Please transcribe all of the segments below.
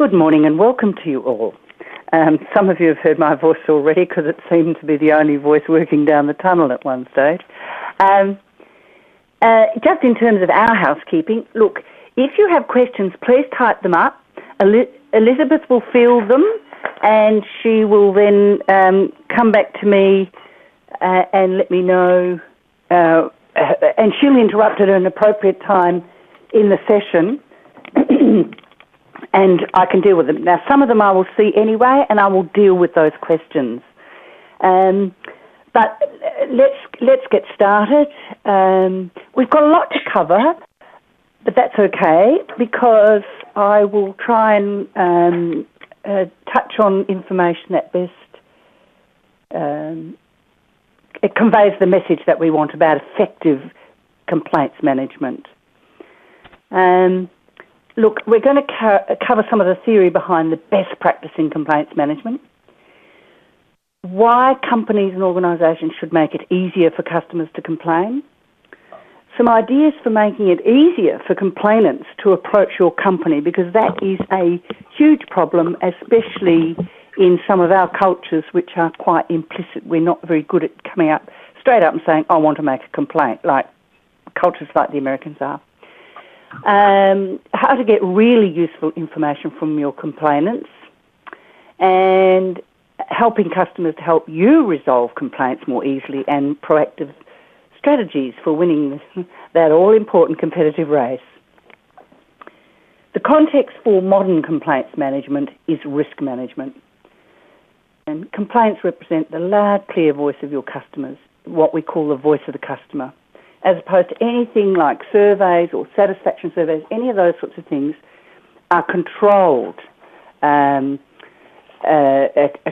Good morning and welcome to you all. Some of you have heard my voice already because it seemed to be the only voice working down the tunnel at one stage. Just in terms of our housekeeping, look, if you have questions, please type them up. Elizabeth will field them and she will then come back to me and let me know, and she'll interrupt at an appropriate time in the session and I can deal with them. Now, some of them I will see anyway and I will deal with those questions. But let's get started. We've got a lot to cover, but that's okay because I will try and touch on information that best it conveys the message that we want about effective complaints management. Look, we're going to cover some of the theory behind the best practice in complaints management, why companies and organisations should make it easier for customers to complain, some ideas for making it easier for complainants to approach your company, because that is a huge problem, especially in some of our cultures which are quite implicit. We're not very good at coming up straight up and saying, I want to make a complaint, like cultures like the Americans are. How to get really useful information from your complainants, and helping customers to help you resolve complaints more easily, and proactive strategies for winning that all-important competitive race. The context for modern complaints management is risk management. And complaints represent the loud, clear voice of your customers, what we call the voice of the customer, as opposed to anything like surveys or satisfaction surveys. Any of those sorts of things are controlled,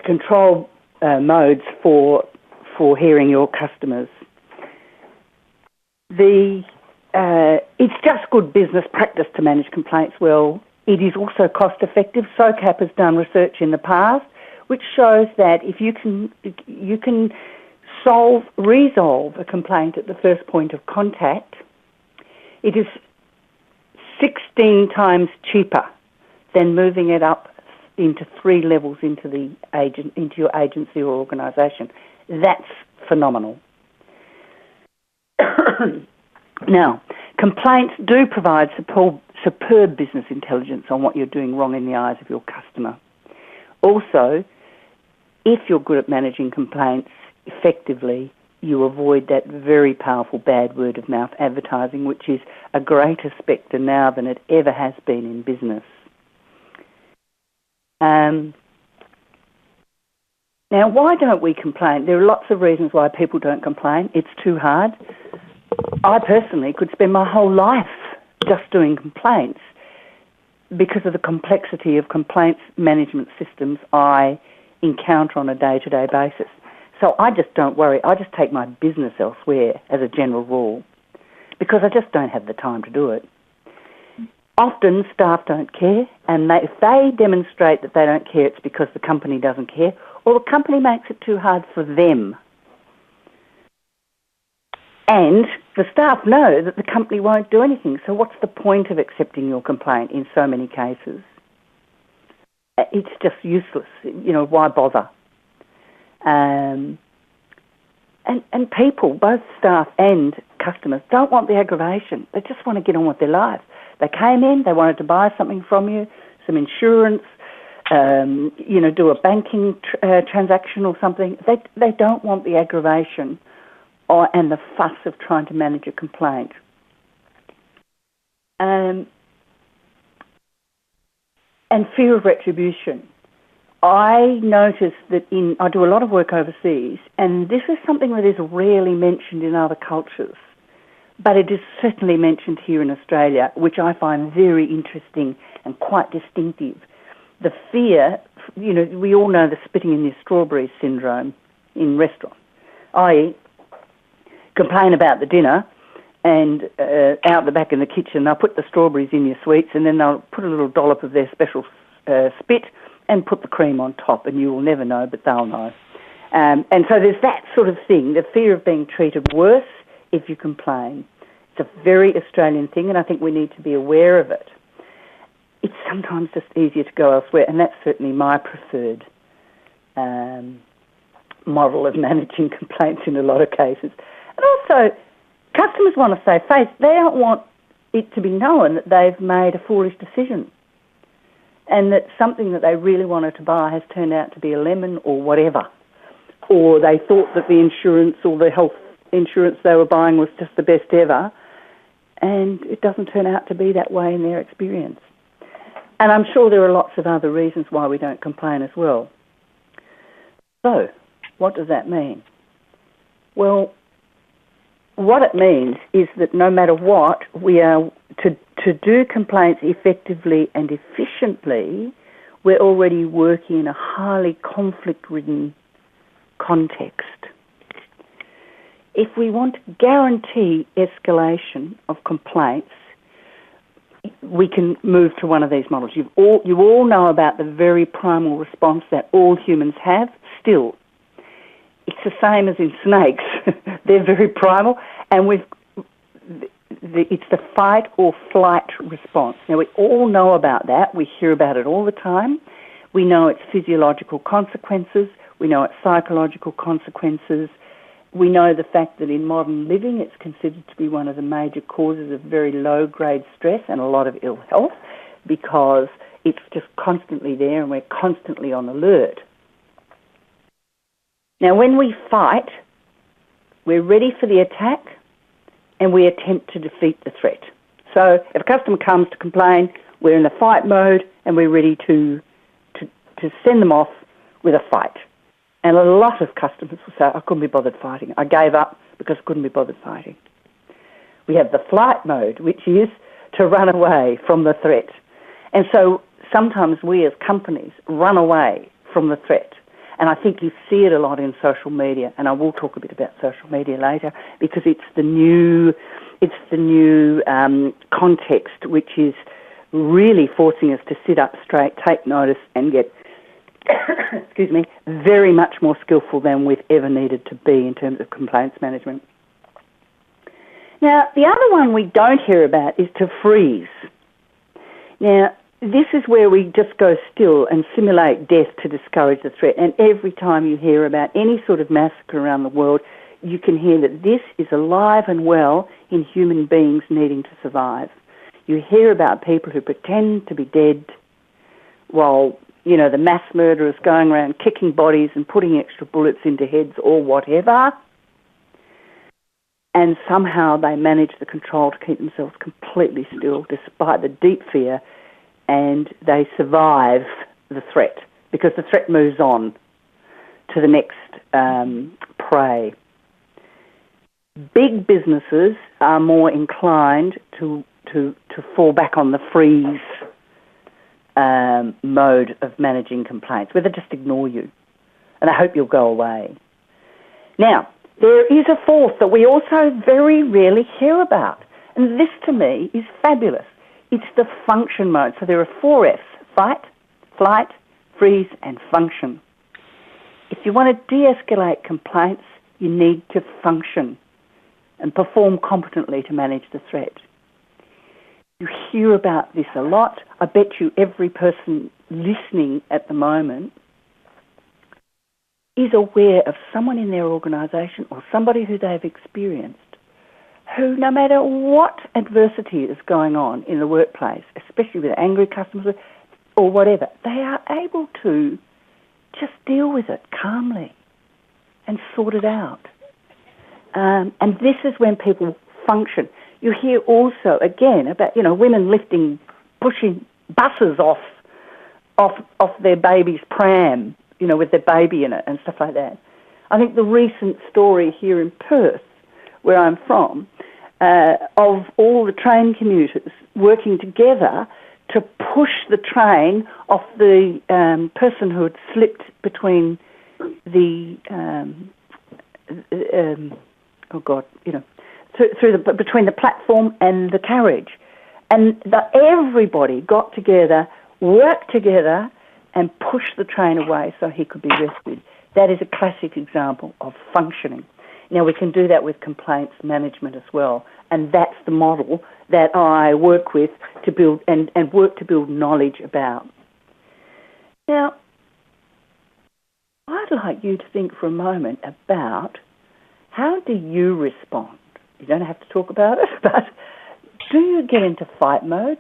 control modes for hearing your customers. It's just good business practice to manage complaints well. It is also cost effective. SOCAP has done research in the past which shows that if you can resolve a complaint at the first point of contact, it is 16 times cheaper than moving it up into 3 levels into your agency or organisation. That's phenomenal. Now, complaints do provide superb business intelligence on what you're doing wrong in the eyes of your customer. Also, if you're good at managing complaints effectively, you avoid that very powerful bad word-of-mouth advertising, which is a greater spectre now than it ever has been in business. Now, why don't we complain? There are lots of reasons why people don't complain. It's too hard. I personally could spend my whole life just doing complaints because of the complexity of complaints management systems I encounter on a day-to-day basis. So I just don't worry. I just take my business elsewhere as a general rule because I just don't have the time to do it. Often staff don't care, and if they demonstrate that they don't care, it's because the company doesn't care or the company makes it too hard for them. And the staff know that the company won't do anything, so what's the point of accepting your complaint in so many cases? It's just useless. Why bother? And people, both staff and customers, don't want the aggravation. They just want to get on with their life. They came in, they wanted to buy something from you, some insurance, do a banking transaction or something. They don't want the aggravation and the fuss of trying to manage a complaint. And fear of retribution. I noticed that I do a lot of work overseas, and this is something that is rarely mentioned in other cultures, but it is certainly mentioned here in Australia, which I find very interesting and quite distinctive. The fear, we all know the spitting in your strawberries syndrome in restaurants, i.e., complain about the dinner, and out the back in the kitchen they'll put the strawberries in your sweets, and then they'll put a little dollop of their special spit and put the cream on top, and you will never know, but they'll know. And so there's that sort of thing, the fear of being treated worse if you complain. It's a very Australian thing, and I think we need to be aware of it. it's sometimes just easier to go elsewhere, and that's certainly my preferred model of managing complaints in a lot of cases. And also, customers want to save face. They don't want it to be known that they've made a foolish decision and that something that they really wanted to buy has turned out to be a lemon or whatever. Or they thought that the insurance or the health insurance they were buying was just the best ever, and it doesn't turn out to be that way in their experience. And I'm sure there are lots of other reasons why we don't complain as well. So, what does that mean? Well, what it means is that no matter what, we are to do complaints effectively and efficiently, we're already working in a highly conflict-ridden context. If we want to guarantee escalation of complaints, we can move to one of these models. You all know about the very primal response that all humans have still. It's the same as in snakes. They're very primal, and it's the fight or flight response. Now, we all know about that. We hear about it all the time. We know its physiological consequences. We know its psychological consequences. We know the fact that in modern living it's considered to be one of the major causes of very low-grade stress and a lot of ill health because it's just constantly there and we're constantly on alert. Now, when we fight, we're ready for the attack and we attempt to defeat the threat. So if a customer comes to complain, we're in the fight mode and we're ready to send them off with a fight. And a lot of customers will say, I couldn't be bothered fighting. I gave up because I couldn't be bothered fighting. We have the flight mode, which is to run away from the threat. And so sometimes we as companies run away from the threat. And I think you see it a lot in social media, and I will talk a bit about social media later because it's the new context which is really forcing us to sit up straight, take notice, and get excuse me, very much more skillful than we've ever needed to be in terms of complaints management. Now, the other one we don't hear about is to freeze. Now, this is where we just go still and simulate death to discourage the threat. And every time you hear about any sort of massacre around the world, you can hear that this is alive and well in human beings needing to survive. You hear about people who pretend to be dead while, you know, the mass murderers going around kicking bodies and putting extra bullets into heads or whatever. And somehow they manage the control to keep themselves completely still despite the deep fear, and they survive the threat because the threat moves on to the next prey. Big businesses are more inclined to fall back on the freeze mode of managing complaints, where they just ignore you and I hope you'll go away. Now, there is a fourth that we also very rarely hear about, and this to me is fabulous. It's the function mode. So there are 4 F's: fight, flight, freeze, and function. If you want to de-escalate complaints, you need to function and perform competently to manage the threat. You hear about this a lot. I bet you every person listening at the moment is aware of someone in their organisation or somebody who they've experienced who, no matter what adversity is going on in the workplace, especially with angry customers or whatever, they are able to just deal with it calmly and sort it out. And this is when people function. You hear also, again, about, you know, women pushing buses off their baby's pram, you know, with their baby in it and stuff like that. I think the recent story here in Perth, where I'm from, of all the train commuters working together to push the train off the person who had slipped between the between the platform and the carriage, and everybody got together, worked together, and pushed the train away so he could be rescued. That is a classic example of functioning. Now, we can do that with complaints management as well, and that's the model that I work with to build and work to build knowledge about. Now, I'd like you to think for a moment about how do you respond? You don't have to talk about it, but do you get into fight mode?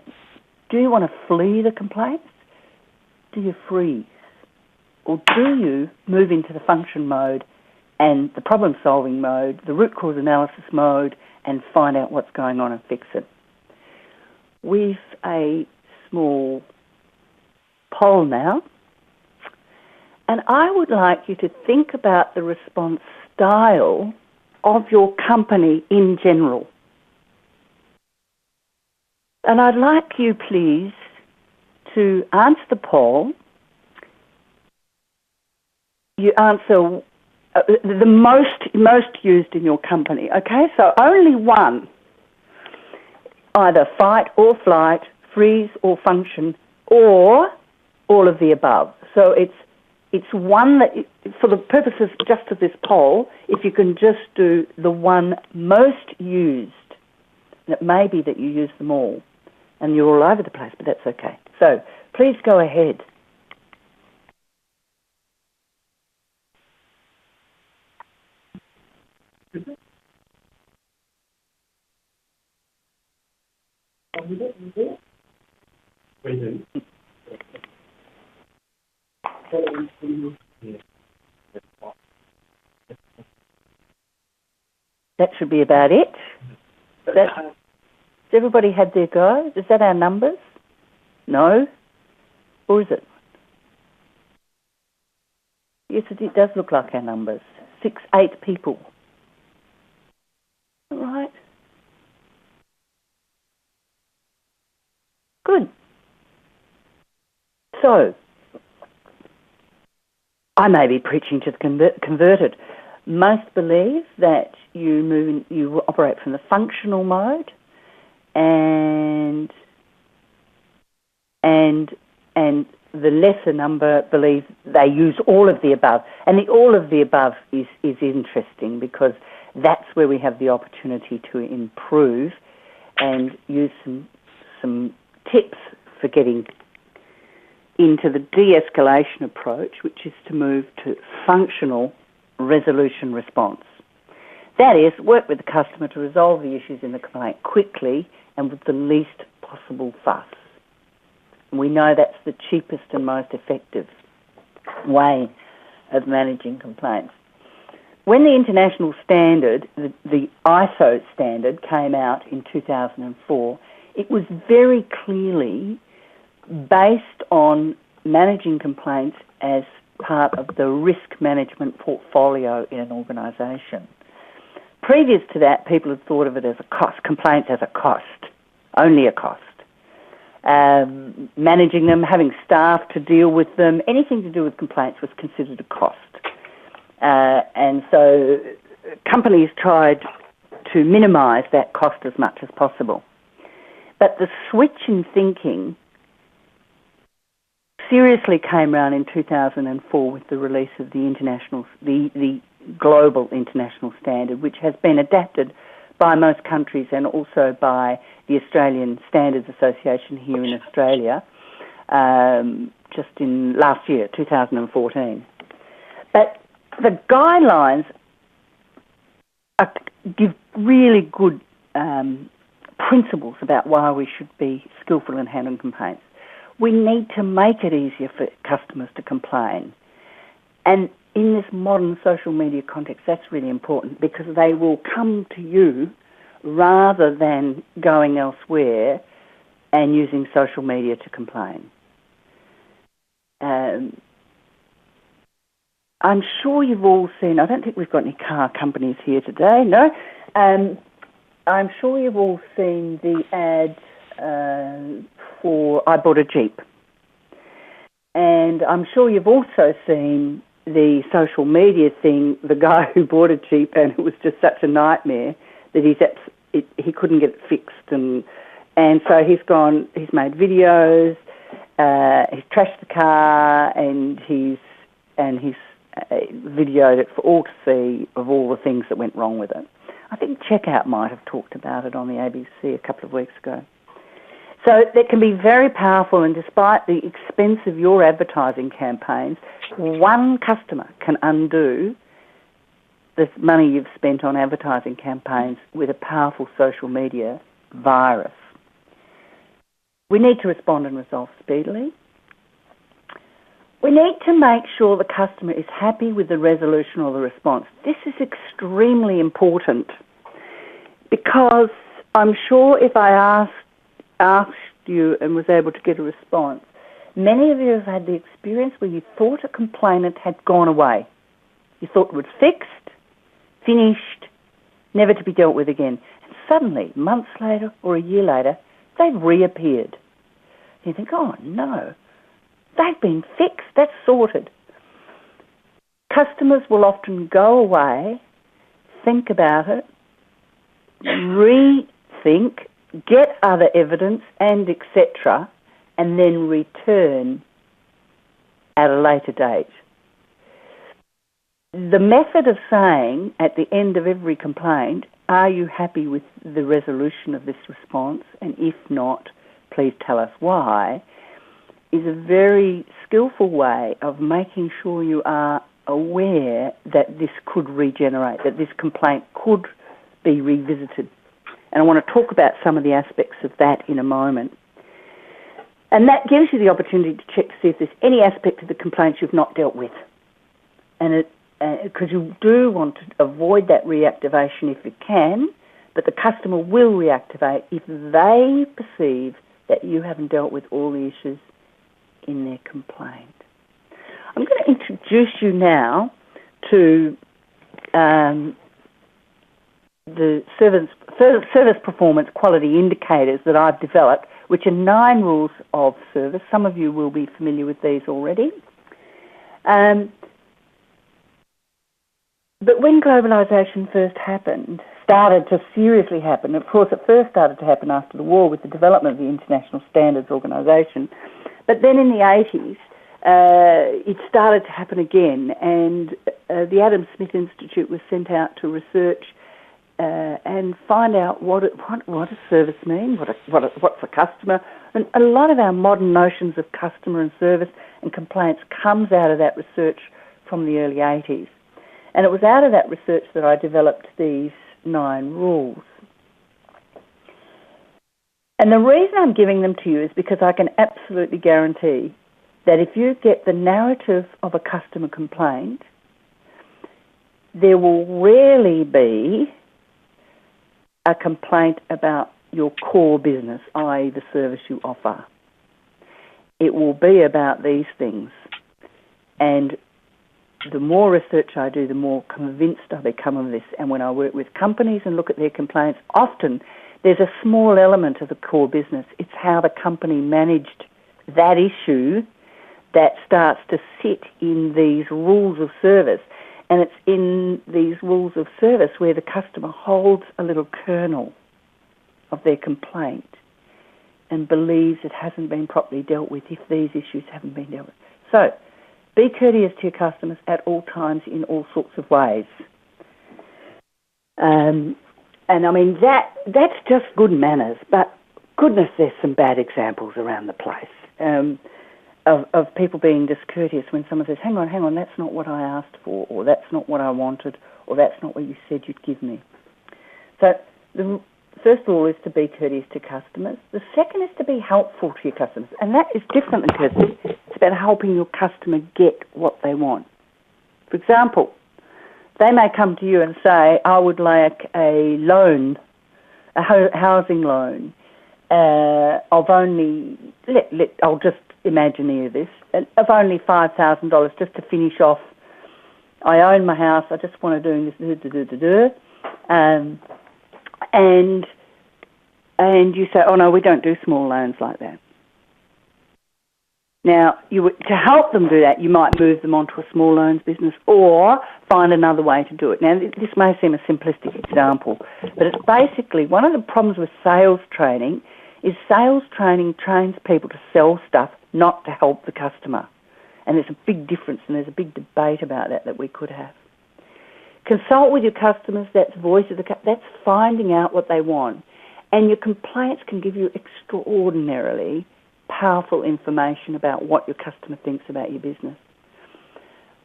Do you want to flee the complaints? Do you freeze? Or do you move into the function mode and the problem-solving mode, the root cause analysis mode, and find out what's going on and fix it? With a small poll now, and I would like you to think about the response style of your company in general. And I'd like you, please, to answer the poll. You answer the most used in your company, okay? So only one, either fight or flight, freeze or function, or all of the above. So it's one that, for the purposes just of this poll, if you can just do the one most used, and it may be that you use them all, and you're all over the place, but that's okay. So please go ahead. That should be about it. Has everybody had their go? Is that our numbers? No? Or is it? Yes, it does look like our numbers. 6, 8 people. All right. Good. So, I may be preaching to the converted. Most believe that you operate from the functional mode, and the lesser number believe they use all of the above. And the all of the above is interesting because that's where we have the opportunity to improve and use some tips for getting into the de-escalation approach, which is to move to functional resolution response. That is, work with the customer to resolve the issues in the complaint quickly and with the least possible fuss. And we know that's the cheapest and most effective way of managing complaints. When the international standard, the ISO standard, came out in 2004, it was very clearly based on managing complaints as part of the risk management portfolio in an organisation. Previous to that, people had thought of it as a cost, complaints as a cost, only a cost. Managing them, having staff to deal with them, anything to do with complaints was considered a cost. And so companies tried to minimise that cost as much as possible. But the switch in thinking seriously came around in 2004 with the release of the global international standard, which has been adapted by most countries and also by the Australian Standards Association here in Australia just in last year, 2014. But the guidelines give really good principles about why we should be skillful in handling complaints. We need to make it easier for customers to complain. And in this modern social media context, that's really important because they will come to you rather than going elsewhere and using social media to complain. I'm sure you've all seen, I don't think we've got any car companies here today, no? I'm sure you've all seen the ad for I Bought a Jeep. And I'm sure you've also seen the social media thing, the guy who bought a Jeep and it was just such a nightmare that he couldn't get it fixed. And so he's made videos, he's trashed the car and he's videoed it for all to see of all the things that went wrong with it. I think Checkout might have talked about it on the ABC a couple of weeks ago. So that can be very powerful, and despite the expense of your advertising campaigns, one customer can undo the money you've spent on advertising campaigns with a powerful social media virus. We need to respond and resolve speedily. We need to make sure the customer is happy with the resolution or the response. This is extremely important because I'm sure if I asked you and was able to get a response, many of you have had the experience where you thought a complainant had gone away. You thought it was fixed, finished, never to be dealt with again. And suddenly, months later or a year later, they've reappeared. You think, oh no, they've been fixed, that's sorted. Customers will often go away, think about it, rethink, get other evidence and etc., and then return at a later date. The method of saying at the end of every complaint, are you happy with the resolution of this response, and if not, please tell us why, is a very skillful way of making sure you are aware that this could regenerate, that this complaint could be revisited. And I want to talk about some of the aspects of that in a moment. And that gives you the opportunity to check to see if there's any aspect of the complaint you've not dealt with. And because you do want to avoid that reactivation if you can, but the customer will reactivate if they perceive that you haven't dealt with all the issues in their complaint. I'm going to introduce you now to the service performance quality indicators that I've developed, which are 9 rules of service. Some of you will be familiar with these already. But when globalisation first started to seriously happen, of course it first started to happen after the war with the development of the International Standards Organisation, but then in the 80s it started to happen again, and the Adam Smith Institute was sent out to research and find out what does service mean, what's a customer, and a lot of our modern notions of customer and service and complaints comes out of that research from the early 80s. And it was out of that research that I developed these 9 rules. And the reason I'm giving them to you is because I can absolutely guarantee that if you get the narrative of a customer complaint, there will rarely be a complaint about your core business, i.e. the service you offer. It will be about these things. And the more research I do, the more convinced I become of this. And when I work with companies and look at their complaints, often there's a small element of the core business. It's how the company managed that issue that starts to sit in these rules of service. And it's in these rules of service where the customer holds a little kernel of their complaint and believes it hasn't been properly dealt with if these issues haven't been dealt with. So, be courteous to your customers at all times in all sorts of ways. And I mean, that's just good manners, but goodness, there's some bad examples around the place of people being discourteous when someone says, hang on, that's not what I asked for, or that's not what I wanted, or that's not what you said you'd give me. So the first rule is to be courteous to customers. The second is to be helpful to your customers, and that is different than courtesy. It's about helping your customer get what they want. For example, they may come to you and say, I would like a loan, a housing loan of only, I'll just imagineer this, of only $5,000 just to finish off. I own my house, I just want to do this, and you say, oh no, we don't do small loans like that. Now, to help them do that, you might move them onto a small loans business or find another way to do it. Now, this may seem a simplistic example, but it's basically one of the problems with sales training is sales training trains people to sell stuff, not to help the customer. And there's a big difference, and there's a big debate about that we could have. Consult with your customers, that's voice of the that's finding out what they want. And your complaints can give you extraordinarily powerful information about what your customer thinks about your business.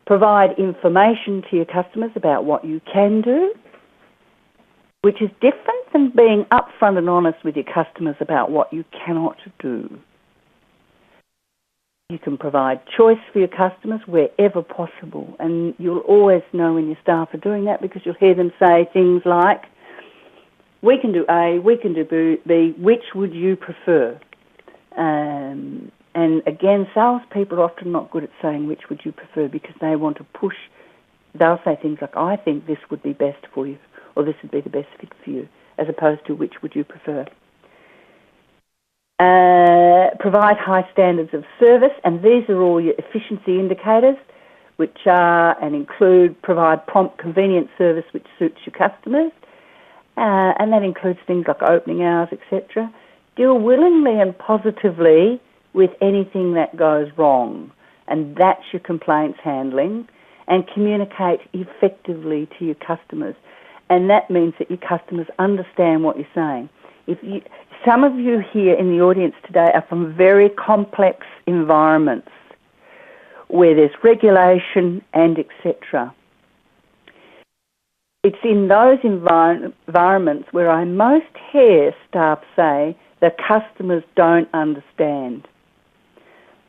Provide information to your customers about what you can do, which is different than being upfront and honest with your customers about what you cannot do. You can provide choice for your customers wherever possible, and you'll always know when your staff are doing that because you'll hear them say things like, we can do A, we can do B, which would you prefer? And again, salespeople are often not good at saying which would you prefer because they want to push. They'll say things like, I think this would be best for you, or this would be the best fit for you, as opposed to which would you prefer. Provide high standards of service, and these are all your efficiency indicators, which are and include provide prompt, convenient service which suits your customers, and that includes things like opening hours, etc. Deal willingly and positively with anything that goes wrong, and that's your complaints handling, and communicate effectively to your customers. And that means that your customers understand what you're saying. Some of you here in the audience today are from very complex environments where there's regulation and etc. It's in those environments where I most hear staff say the customers don't understand.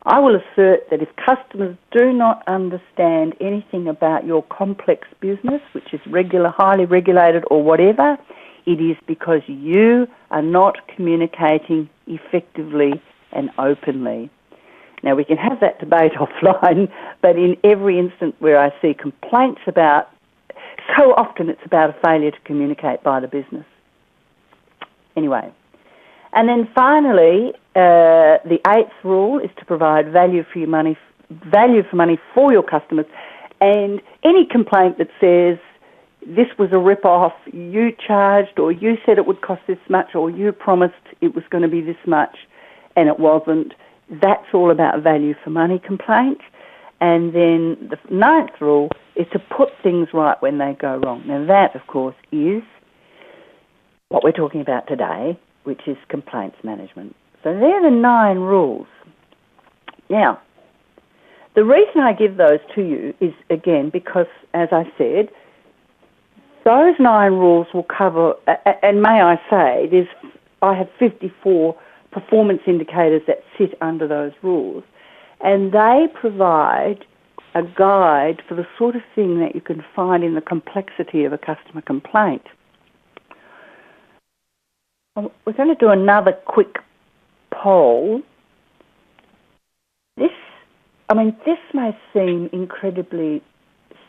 I will assert that if customers do not understand anything about your complex business, which is regular, highly regulated or whatever, it is because you are not communicating effectively and openly. Now, we can have that debate offline, but in every instance where I see complaints about, so often it's about a failure to communicate by the business. Anyway, and then finally, the 8th rule is to provide value for money for your customers. And any complaint that says this was a rip-off, you charged, or you said it would cost this much, or you promised it was going to be this much, and it wasn't, that's all about value for money complaints. And then the 9th rule is to put things right when they go wrong. Now that, of course, is what we're talking about today, which is complaints management. So they're the 9 rules. Now, the reason I give those to you is, again, because, as I said, those 9 rules will cover, and may I say, I have 54 performance indicators that sit under those rules, and they provide a guide for the sort of thing that you can find in the complexity of a customer complaint. We're going to do another quick poll. This may seem incredibly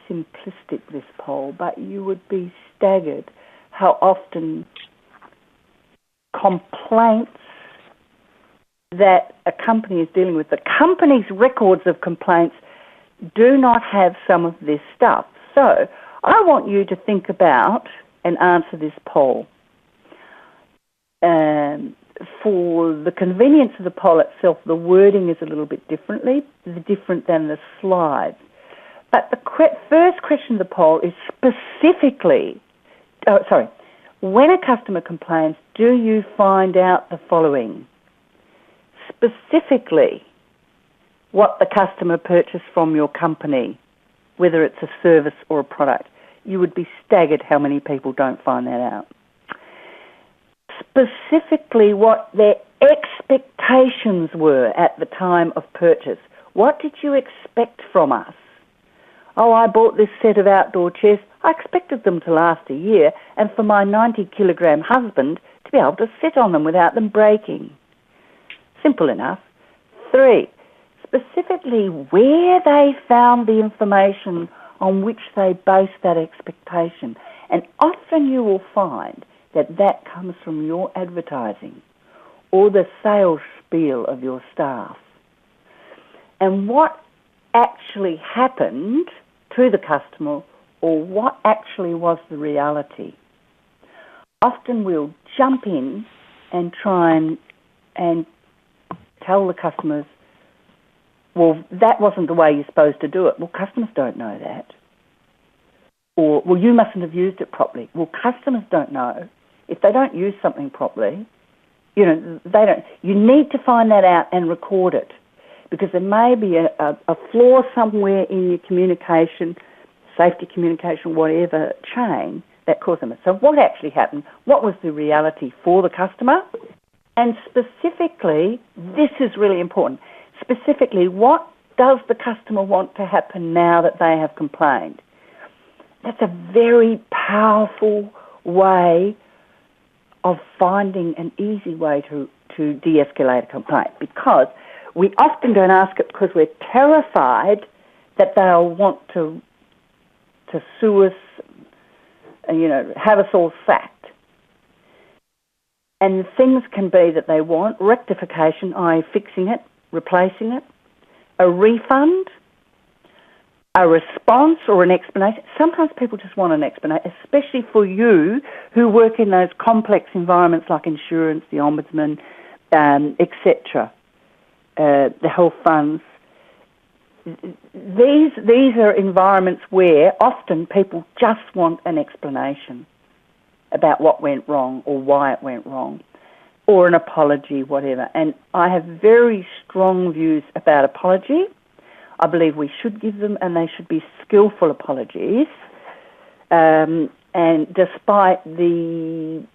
simplistic, this poll, but you would be staggered how often complaints that a company is dealing with, the company's records of complaints do not have some of this stuff. So I want you to think about and answer this poll. For the convenience of the poll itself, the wording is a little bit different than the slides. But the first question of the poll is specifically, when a customer complains, do you find out the following? Specifically, what the customer purchased from your company, whether it's a service or a product. You would be staggered how many people don't find that out. Specifically, what their expectations were at the time of purchase. What did you expect from us? Oh, I bought this set of outdoor chairs. I expected them to last a year and for my 90-kilogram husband to be able to sit on them without them breaking. Simple enough. 3, specifically where they found the information on which they based that expectation. And often you will find that comes from your advertising or the sales spiel of your staff. And what actually happened to the customer or what actually was the reality. Often we'll jump in and try and tell the customers well, that wasn't the way you're supposed to do it. Well, customers don't know that. Or, well, you mustn't have used it properly. Well, customers don't know. If they don't use something properly, they don't. You need to find that out and record it, because there may be a flaw somewhere in your communication, safety communication, whatever chain that caused them. So what actually happened? What was the reality for the customer? And specifically, this is really important, specifically, what does the customer want to happen now that they have complained? That's a very powerful way of finding an easy way to de-escalate a complaint, because we often don't ask it because we're terrified that they'll want to sue us, have us all sacked. And things can be that they want rectification, i.e. fixing it, replacing it, a refund, a response or an explanation. Sometimes people just want an explanation, especially for you who work in those complex environments like insurance, the ombudsman, etc., the health funds. These are environments where often people just want an explanation about what went wrong or why it went wrong, or an apology, whatever. And I have very strong views about apology. I believe we should give them, and they should be skillful apologies. And despite the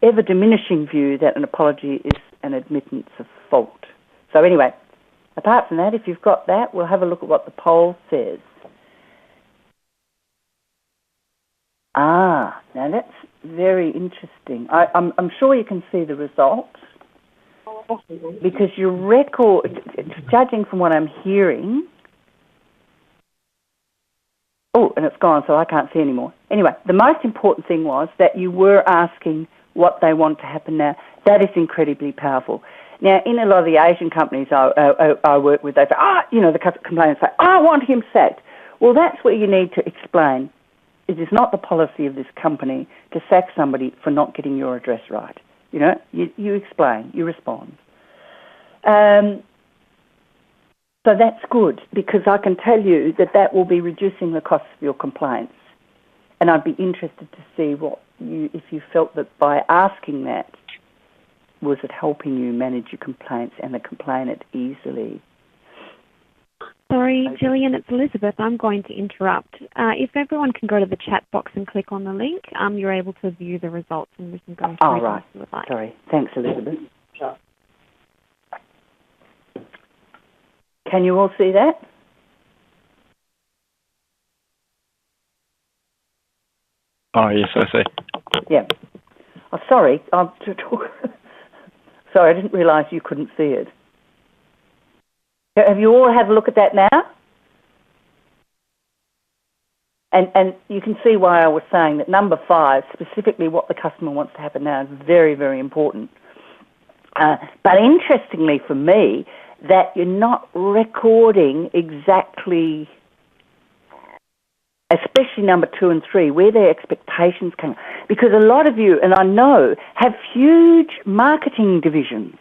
ever-diminishing view that an apology is an admittance of fault. So anyway, apart from that, if you've got that, we'll have a look at what the poll says. Now that's very interesting. I'm sure you can see the results, because your record, judging from what I'm hearing, and it's gone, so I can't see anymore. Anyway, the most important thing was that you were asking what they want to happen now. That is incredibly powerful. Now, in a lot of the Asian companies I work with, they say, the complainants say, I want him sacked. Well, that's where you need to explain. It is not the policy of this company to sack somebody for not getting your address right. You explain, you respond. So that's good, because I can tell you that will be reducing the cost of your complaints. And I'd be interested to see if you felt that by asking that, was it helping you manage your complaints and the complainant easily? Sorry, Jillian, it's Elizabeth. I'm going to interrupt. If everyone can go to the chat box and click on the link, you're able to view the results, and we can go through right. if you would like. Sorry. Thanks, Elizabeth. Sure. Can you all see that? Oh, yes, I see. Yeah. Oh, sorry. Sorry, I didn't realise you couldn't see it. Have you all had a look at that now? And you can see why I was saying that number 5, specifically what the customer wants to happen now, is very, very important. But interestingly for me, that you're not recording exactly, especially number 2 and 3, where their expectations come. Because a lot of you, and I know, have huge marketing divisions.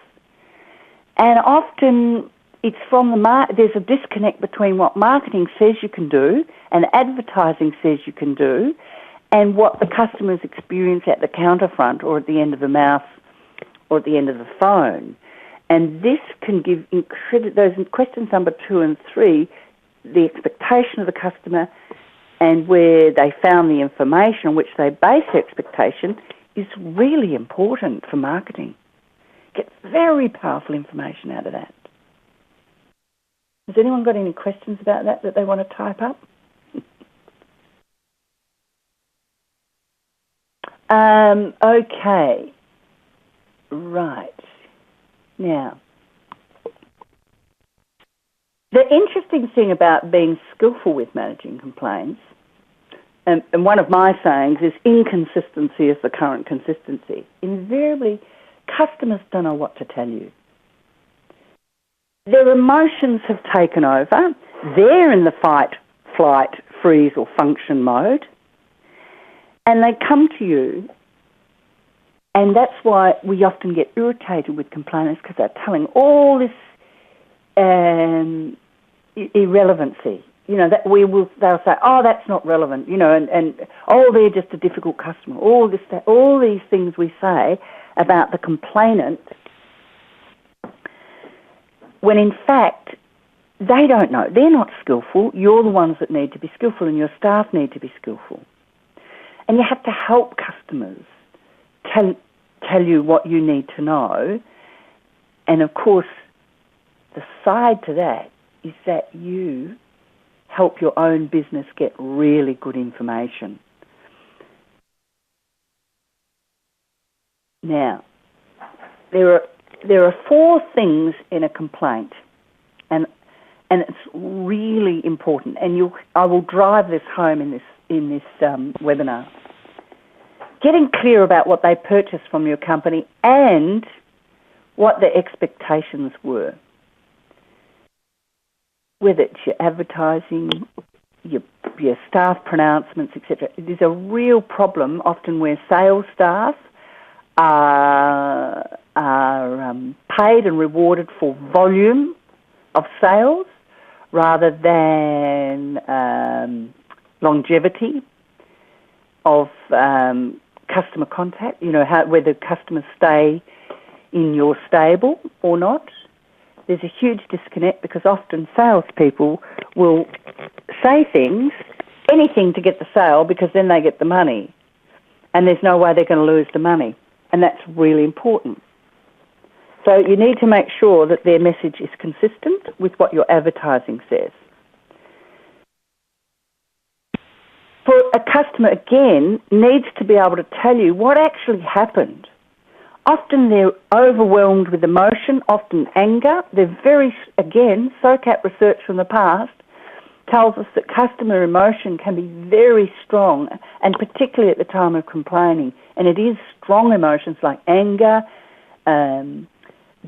And often it's from there's a disconnect between what marketing says you can do and advertising says you can do, and what the customers experience at the counterfront or at the end of the mouse or at the end of the phone. And this can give those questions number 2 and 3, the expectation of the customer and where they found the information on which they base their expectation, is really important for marketing. Get very powerful information out of that. Has anyone got any questions about that they want to type up? Okay. Right. Now, the interesting thing about being skillful with managing complaints, and one of my sayings is inconsistency is the current consistency. Invariably, customers don't know what to tell you. Their emotions have taken over. They're in the fight, flight, freeze or function mode. And they come to you, and that's why we often get irritated with complainants, because they're telling all this irrelevancy. They'll say, oh, that's not relevant, and oh, they're just a difficult customer. All these things we say about the complainant, when in fact they don't know. They're not skillful. You're the ones that need to be skillful, and your staff need to be skillful. And you have to help customers tell you what you need to know. And of course, the side to that is that you help your own business get really good information. Now, there are 4 things in a complaint, and it's really important. And I will drive this home in this webinar. Getting clear about what they purchased from your company and what their expectations were. Whether it's your advertising, your staff pronouncements, etc. It is a real problem often where sales staff are paid and rewarded for volume of sales rather than longevity of customer contact, whether customers stay in your stable or not. There's a huge disconnect because often salespeople will say anything to get the sale because then they get the money. And there's no way they're going to lose the money. And that's really important. So you need to make sure that their message is consistent with what your advertising says. For a customer, again, needs to be able to tell you what actually happened. Often they're overwhelmed with emotion, often anger. They're SOCAT research from the past tells us that customer emotion can be very strong, and particularly at the time of complaining. And it is strong emotions like anger,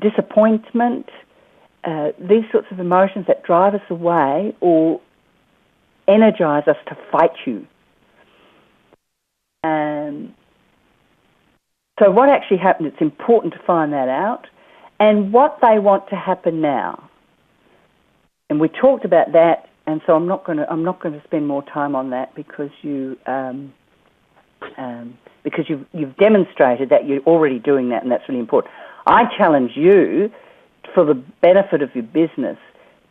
disappointment, these sorts of emotions that drive us away or energise us to fight you. So what actually happened, it's important to find that out, and what they want to happen now. And we talked about that, and so I'm not going to spend more time on that because you've demonstrated that you're already doing that, and that's really important. I challenge you, for the benefit of your business,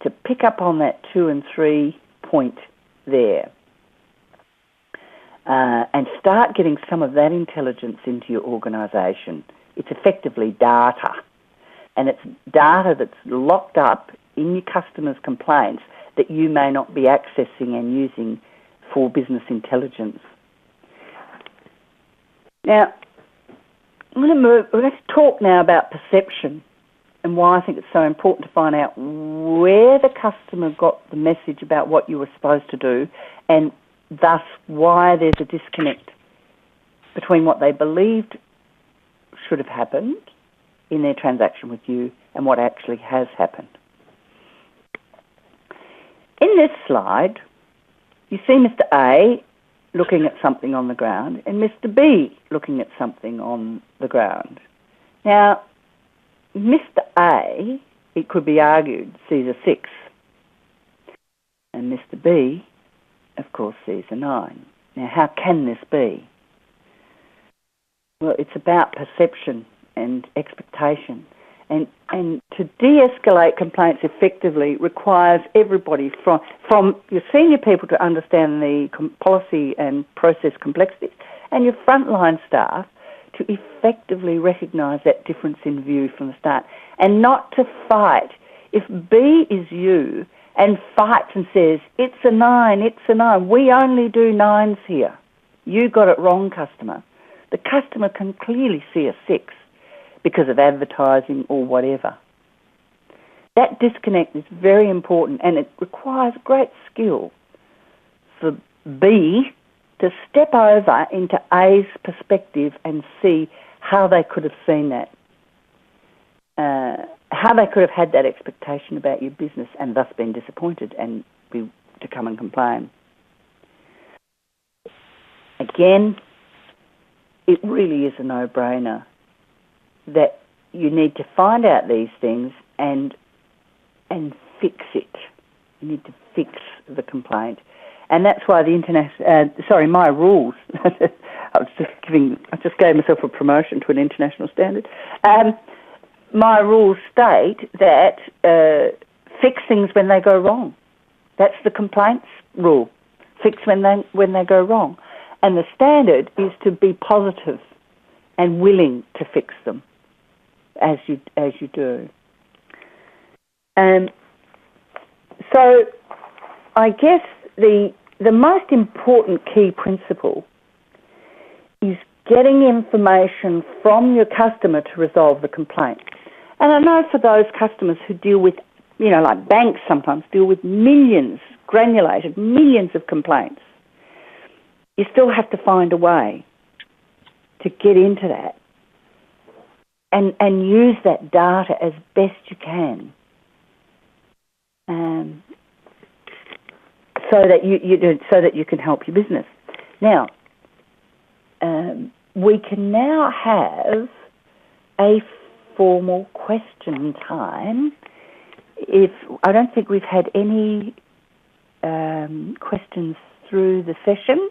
to pick up on that 2 and 3 point there. And start getting some of that intelligence into your organisation. It's effectively data. And it's data that's locked up in your customers' complaints that you may not be accessing and using for business intelligence. Now, we're going to talk now about perception and why I think it's so important to find out where the customer got the message about what you were supposed to do, and thus why there's a disconnect between what they believed should have happened in their transaction with you and what actually has happened. In this slide, you see Mr. A looking at something on the ground and Mr. B looking at something on the ground. Now, Mr. A, it could be argued, sees a 6, and Mr. B, of course, sees a 9. Now, how can this be? Well, it's about perception and expectation. And to de-escalate complaints effectively requires everybody from your senior people to understand the policy and process complexities, and your frontline staff to effectively recognise that difference in view from the start, and not to fight. If B is you and fights and says, it's a 9, we only do 9s here. You got it wrong, customer. The customer can clearly see a 6 because of advertising or whatever. That disconnect is very important, and it requires great skill for B to step over into A's perspective and see how they could have seen that, how they could have had that expectation about your business and thus been disappointed and to come and complain. Again, it really is a no-brainer that you need to find out these things and fix it. You need to fix the complaint. And that's why my rules, I just gave myself a promotion to an international standard. My rules state that fix things when they go wrong. That's the complaints rule. Fix when they go wrong. And the standard is to be positive and willing to fix them as you do. So I guess the most important key principle is getting information from your customer to resolve the complaint. And I know for those customers who deal with, like banks sometimes deal with granulated millions of complaints, you still have to find a way to get into that and use that data as best you can. So that you can help your business. Now, we can now have a formal question time. I don't think we've had any questions through the session.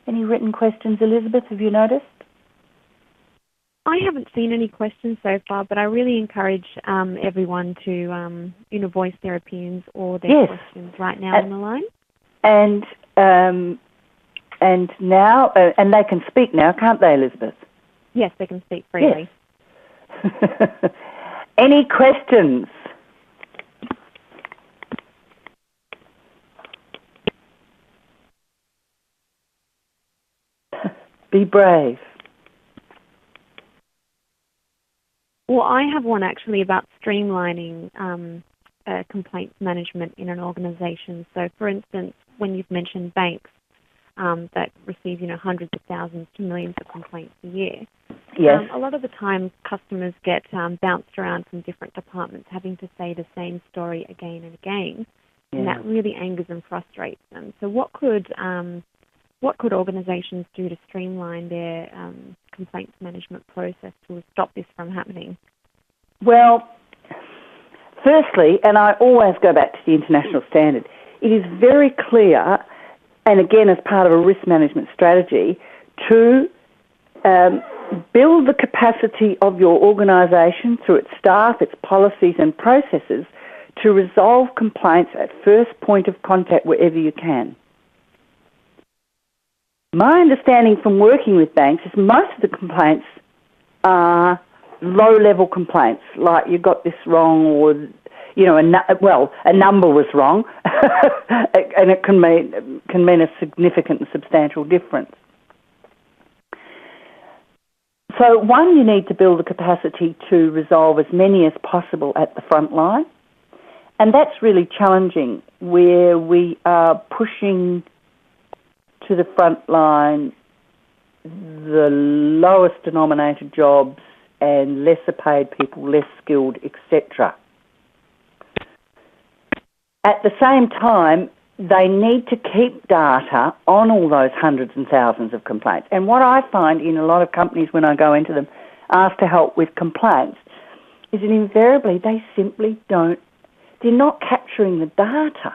Any written questions, Elizabeth? Have you noticed? I haven't seen any questions so far, but I really encourage everyone to voice their opinions or their questions right now on the line. And now, and they can speak now, can't they, Elizabeth? Yes, they can speak freely. Yes. Any questions? Be brave. Well, I have one actually about streamlining complaints management in an organisation. So, for instance, when you've mentioned banks that receive, hundreds of thousands to millions of complaints a year, yes. A lot of the time customers get bounced around from different departments, having to say the same story again and again, and that really angers and frustrates them. So, what could organisations do to streamline their complaints management process to stop this from happening? Well, firstly, and I always go back to the international standard, it is very clear, and again as part of a risk management strategy, to build the capacity of your organisation through its staff, its policies and processes to resolve complaints at first point of contact wherever you can. My understanding from working with banks is most of the complaints are low-level complaints, like you got this wrong, or a number was wrong, and it can mean a significant and substantial difference. So, one, you need to build the capacity to resolve as many as possible at the front line, and that's really challenging, where we are pushing to the front line the lowest denominated jobs and lesser paid people, less skilled, etc. At the same time, they need to keep data on all those hundreds and thousands of complaints. And what I find in a lot of companies when I go into them, asked to help with complaints, is that invariably they simply they're not capturing the data.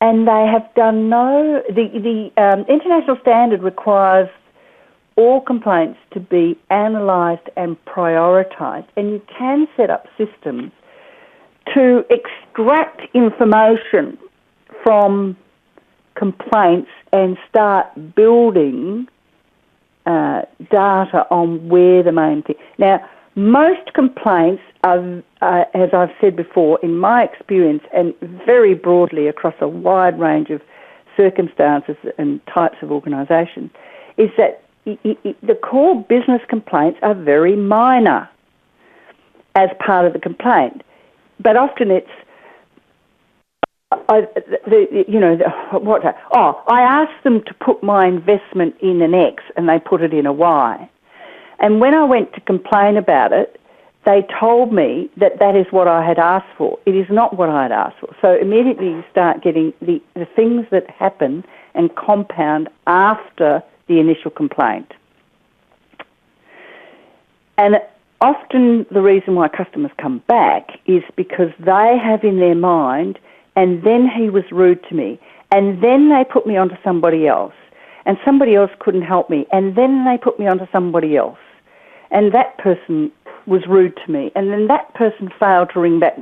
And they have done the international standard requires all complaints to be analysed and prioritised. And you can set up systems to extract information from complaints and start building data on where the main thing. Now, most complaints are, as I've said before, in my experience, and very broadly across a wide range of circumstances and types of organisations, is that the core business complaints are very minor as part of the complaint. But often it's, I asked them to put my investment in an X and they put it in a Y. And when I went to complain about it, they told me that that is what I had asked for. It is not what I had asked for. So immediately you start getting the things that happen and compound after the initial complaint. And often the reason why customers come back is because they have in their mind and then he was rude to me, and then they put me onto somebody else, and somebody else couldn't help me, and then they put me onto somebody else, and that person was rude to me, and then that person failed to ring back.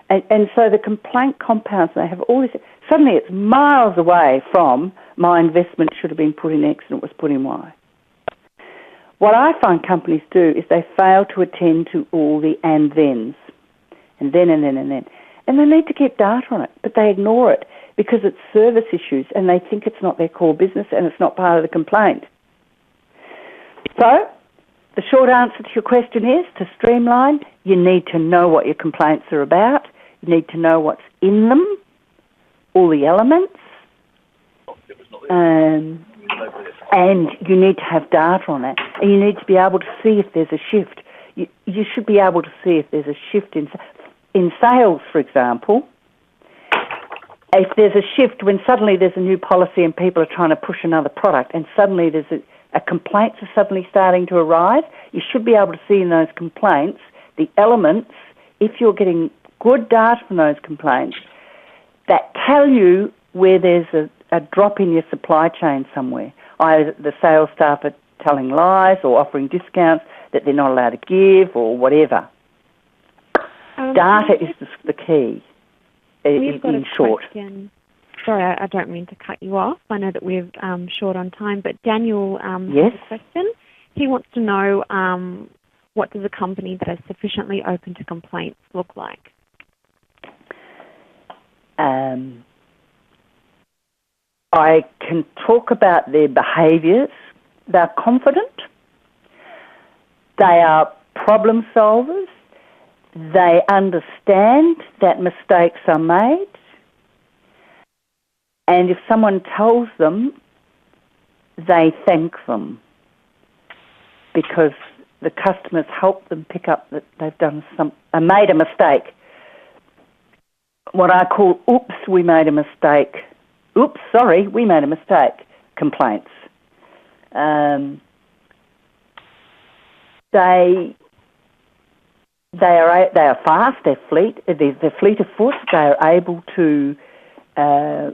And so the complaint compounds, they have all this. Suddenly it's miles away from my investment should have been put in X and it was put in Y. What I find companies do is they fail to attend to all the and thens, and then, and then, and then. And they need to get data on it, but they ignore it because it's service issues and they think it's not their core business and it's not part of the complaint. So, the short answer to your question is, to streamline, you need to know what your complaints are about, you need to know what's in them, all the elements, and you need to have data on it, and you need to be able to see if there's a shift. You should be able to see if there's a shift in sales, for example. If there's a shift when suddenly there's a new policy and people are trying to push another product and suddenly there's complaints are suddenly starting to arise, you should be able to see in those complaints the elements, if you're getting good data from those complaints, that tell you where there's a drop in your supply chain somewhere. Either the sales staff are telling lies or offering discounts that they're not allowed to give or whatever. Data is the key, in short. Question. Sorry, I don't mean to cut you off. I know that we're short on time, but Daniel yes? has a question. He wants to know what does a company that is sufficiently open to complaints look like? I can talk about their behaviours. They're confident. They are problem solvers. They understand that mistakes are made. And if someone tells them, they thank them because the customers help them pick up that they've done made a mistake. What I call, oops, we made a mistake. Oops, sorry, we made a mistake. Complaints. They are fast. They're fleet of foot. They are able to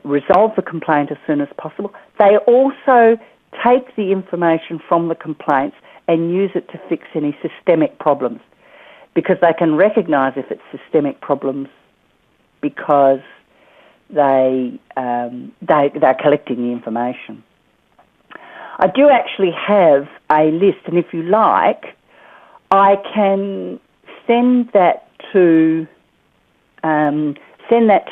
resolve the complaint as soon as possible. They also take the information from the complaints and use it to fix any systemic problems, because they can recognise if it's systemic problems because they're collecting the information. I do actually have a list, and if you like, I can send that to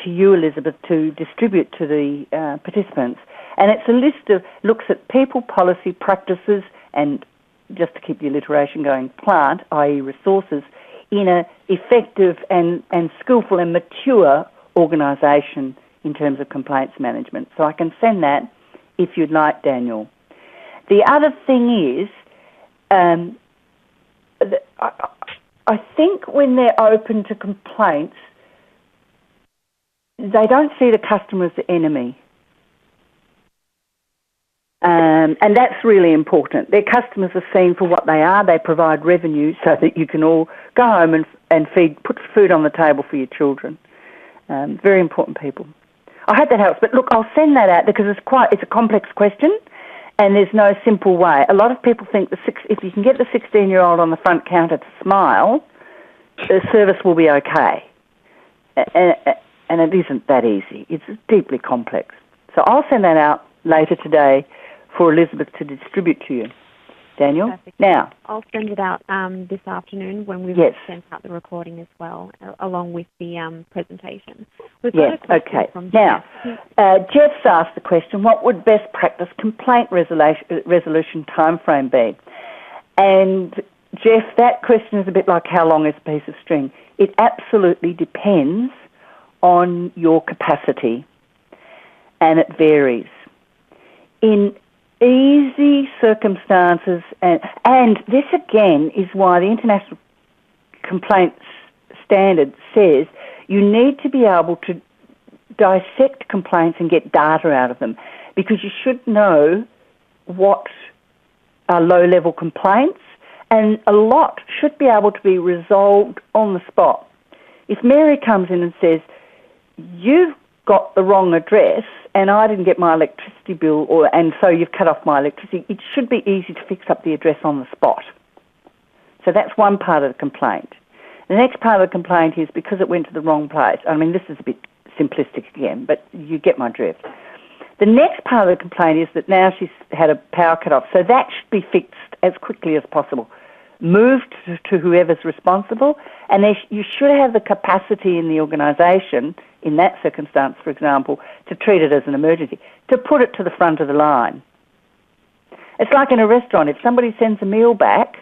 you, Elizabeth, to distribute to the participants. And it's a list of, looks at people, policy, practices, and just to keep the alliteration going, plant, i.e. resources, in an effective and skillful and mature organisation in terms of complaints management. So I can send that if you'd like, Daniel. The other thing is, I think when they're open to complaints, they don't see the customer as the enemy. And that's really important. Their customers are seen for what they are. They provide revenue so that you can all go home and put food on the table for your children. Very important people. I hope that helps. But look, I'll send that out because it's a complex question and there's no simple way. A lot of people think if you can get the 16-year-old on the front counter to smile, the service will be okay. And it isn't that easy. It's deeply complex. So I'll send that out later today for Elizabeth to distribute to you. Daniel? Perfect. Now, I'll send it out this afternoon when we've sent out the recording as well, along with the presentation. We've got a question from now, Jeff. Jeff's asked the question, what would best practice complaint resolution timeframe be? And Jeff, that question is a bit like how long is a piece of string. It absolutely depends on your capacity, and it varies. In easy circumstances, and this again is why the International Complaints Standard says you need to be able to dissect complaints and get data out of them, because you should know what are low-level complaints, and a lot should be able to be resolved on the spot. If Mary comes in and says, you've got the wrong address and I didn't get my electricity bill, and so you've cut off my electricity, it should be easy to fix up the address on the spot. So that's one part of the complaint. The next part of the complaint is because it went to the wrong place. I mean, this is a bit simplistic again, but you get my drift. The next part of the complaint is that now she's had a power cut off, so that should be fixed as quickly as possible. Moved to whoever's responsible, and you should have the capacity in the organisation, in that circumstance, for example, to treat it as an emergency, to put it to the front of the line. It's like in a restaurant. If somebody sends a meal back,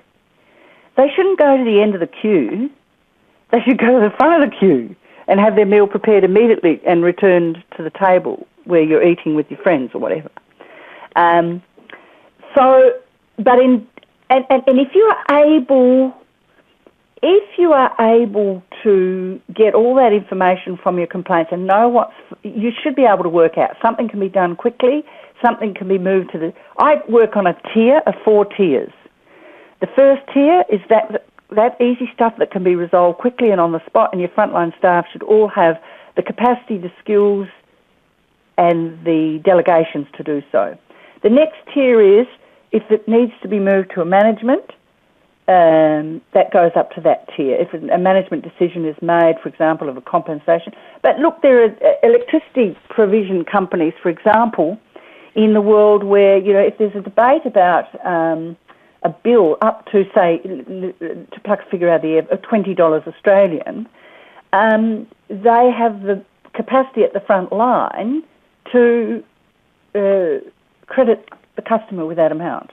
they shouldn't go to the end of the queue. They should go to the front of the queue and have their meal prepared immediately and returned to the table where you're eating with your friends or whatever. And if you are able to get all that information from your complaints and know you should be able to work out. Something can be done quickly, something can be moved to I work on a tier of 4 tiers. The first tier is that easy stuff that can be resolved quickly and on the spot, and your frontline staff should all have the capacity, the skills, and the delegations to do so. The next tier is if it needs to be moved to a management, that goes up to that tier. If a management decision is made, for example, of a compensation. But look, there are electricity provision companies, for example, in the world where, if there's a debate about a bill up to, say, to pluck a figure out of the air, of $20 Australian, they have the capacity at the front line to credit the customer with that amount.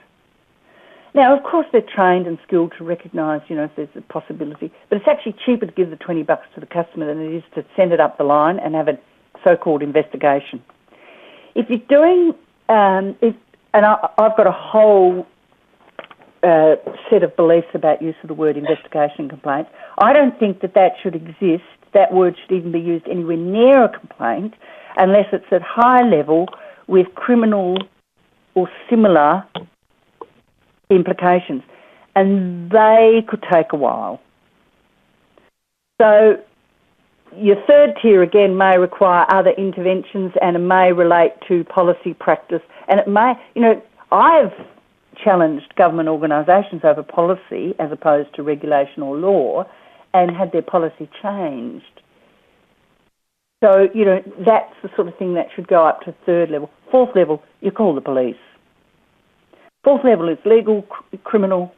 Now, of course, they're trained and skilled to recognise, if there's a possibility, but it's actually cheaper to give the $20 to the customer than it is to send it up the line and have a so-called investigation. If you're doing, I've got a whole set of beliefs about use of the word investigation complaint. I don't think that should exist. That word should even be used anywhere near a complaint unless it's at high level with criminal or similar implications, and they could take a while. So your third tier, again, may require other interventions, and it may relate to policy practice, and it may, I've challenged government organisations over policy as opposed to regulation or law and had their policy changed. So, that's the sort of thing that should go up to third level. Fourth level, you call the police. Fourth level is legal, criminal,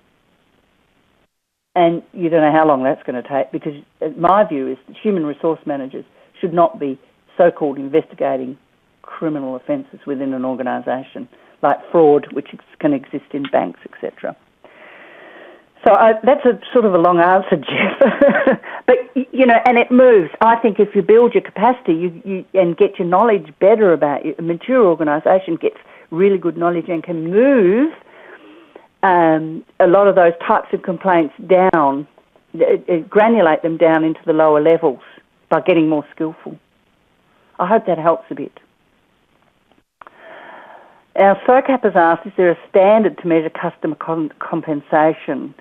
and you don't know how long that's going to take, because my view is that human resource managers should not be so-called investigating criminal offences within an organisation, like fraud, which can exist in banks, etc. So that's a sort of a long answer, Jeff. But, and it moves. I think if you build your capacity you and get your knowledge better about it, a mature organisation gets really good knowledge and can move a lot of those types of complaints down, granulate them down into the lower levels by getting more skillful. I hope that helps a bit. Our SOCAP has asked, is there a standard to measure customer compensation?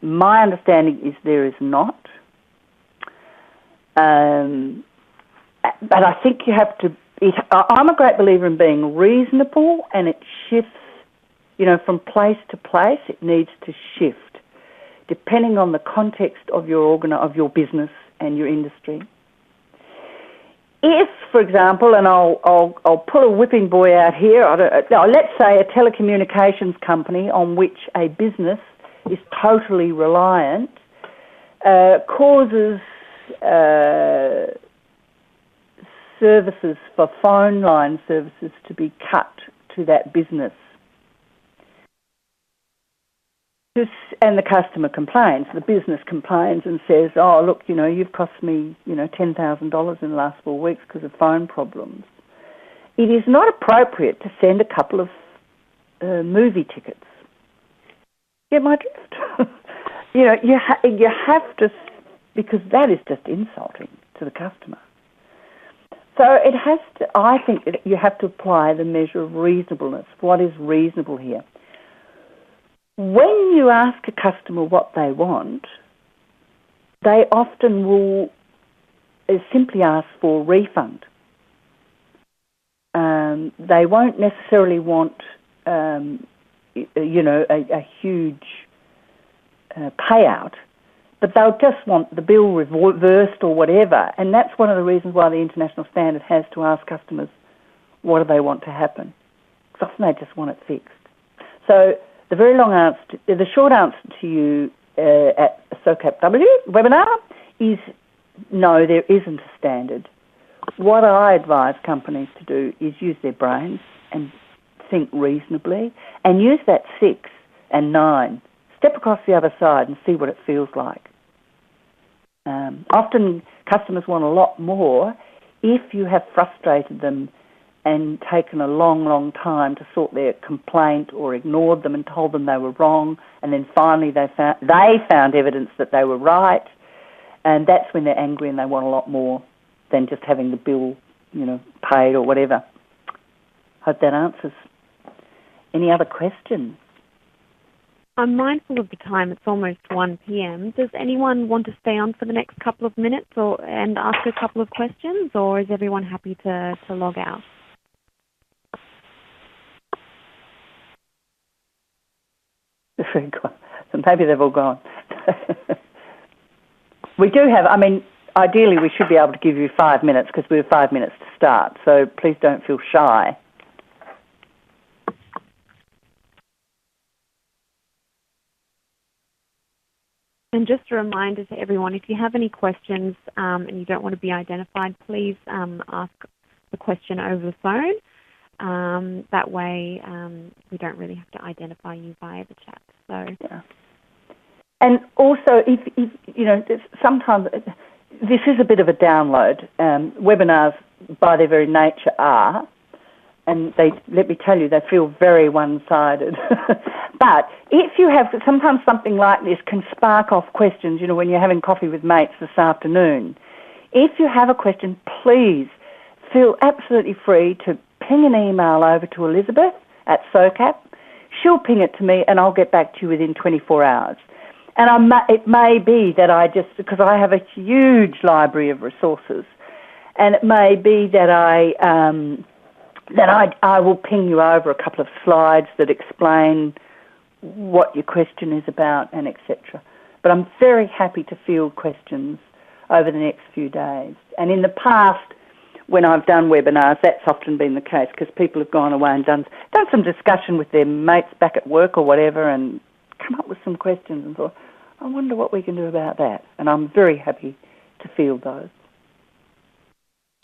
My understanding is there is not. But I think you have to... I'm a great believer in being reasonable, and it shifts, from place to place. It needs to shift, depending on the context of your business and your industry. If, for example, and I'll pull a whipping boy out here, let's say a telecommunications company on which a business is totally reliant causes services for phone line services to be cut to that business. And the customer complains, the business complains and says, oh, look, you've cost me, $10,000 in the last 4 weeks because of phone problems. It is not appropriate to send a couple of movie tickets. Get my drift? You have to, because that is just insulting to the customer. So it has to, I think that you have to apply the measure of reasonableness. What is reasonable here? When you ask a customer what they want, they often will simply ask for a refund. They won't necessarily want, a huge payout, but they'll just want the bill reversed or whatever. And that's one of the reasons why the international standard has to ask customers, what do they want to happen? Because often they just want it fixed. So the short answer to you at SOCAPW webinar is no, there isn't a standard. What I advise companies to do is use their brains and think reasonably and use that 6 and 9. Step across the other side and see what it feels like. Often customers want a lot more if you have frustrated them and taken a long, long time to sort their complaint or ignored them and told them they were wrong, and then finally they found evidence that they were right, and that's when they're angry and they want a lot more than just having the bill, paid or whatever. Hope that answers. Any other questions? I'm mindful of the time. It's almost 1 p.m. Does anyone want to stay on for the next couple of minutes and ask a couple of questions, or is everyone happy to log out? Very good. So maybe they've all gone. We do have, ideally we should be able to give you 5 minutes because we have 5 minutes to start, so please don't feel shy. And just a reminder to everyone, if you have any questions and you don't want to be identified, please ask the question over the phone. That way we don't really have to identify you via the chat. So. Yeah. And also, if sometimes this is a bit of a download. Webinars, by their very nature, are, and let me tell you, they feel very one-sided. But if you have, sometimes something like this can spark off questions, when you're having coffee with mates this afternoon. If you have a question, please feel absolutely free to ping an email over to Elizabeth at SOCAP. She'll ping it to me and I'll get back to you within 24 hours. And it may be that because I have a huge library of resources, and it may be that I will ping you over a couple of slides that explain what your question is about and etc. But I'm very happy to field questions over the next few days. And in the past, when I've done webinars, that's often been the case because people have gone away and done some discussion with their mates back at work or whatever and come up with some questions and thought, I wonder what we can do about that. And I'm very happy to field those.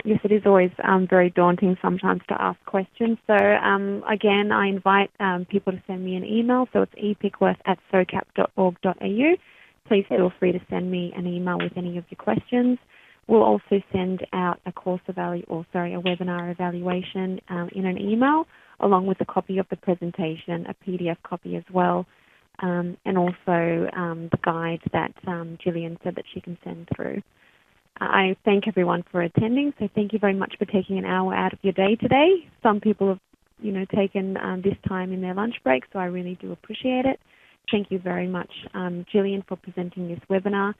Yes, it is always very daunting sometimes to ask questions. So again, I invite people to send me an email. So it's epickworth@socap.org.au. Please feel free to send me an email with any of your questions. We'll also send out a webinar evaluation in an email, along with a copy of the presentation, a PDF copy as well, and also the guide that Jillian said that she can send through. I thank everyone for attending, so thank you very much for taking an hour out of your day today. Some people have, taken this time in their lunch break, so I really do appreciate it. Thank you very much, Jillian, for presenting this webinar.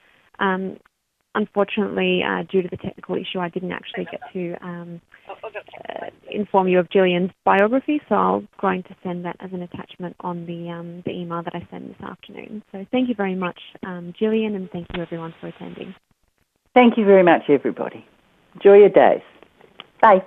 Unfortunately, due to the technical issue, I didn't actually get to inform you of Jillian's biography, so I'm going to send that as an attachment on the email that I sent this afternoon. So thank you very much, Jillian, and thank you everyone for attending. Thank you very much, everybody. Enjoy your days. Bye.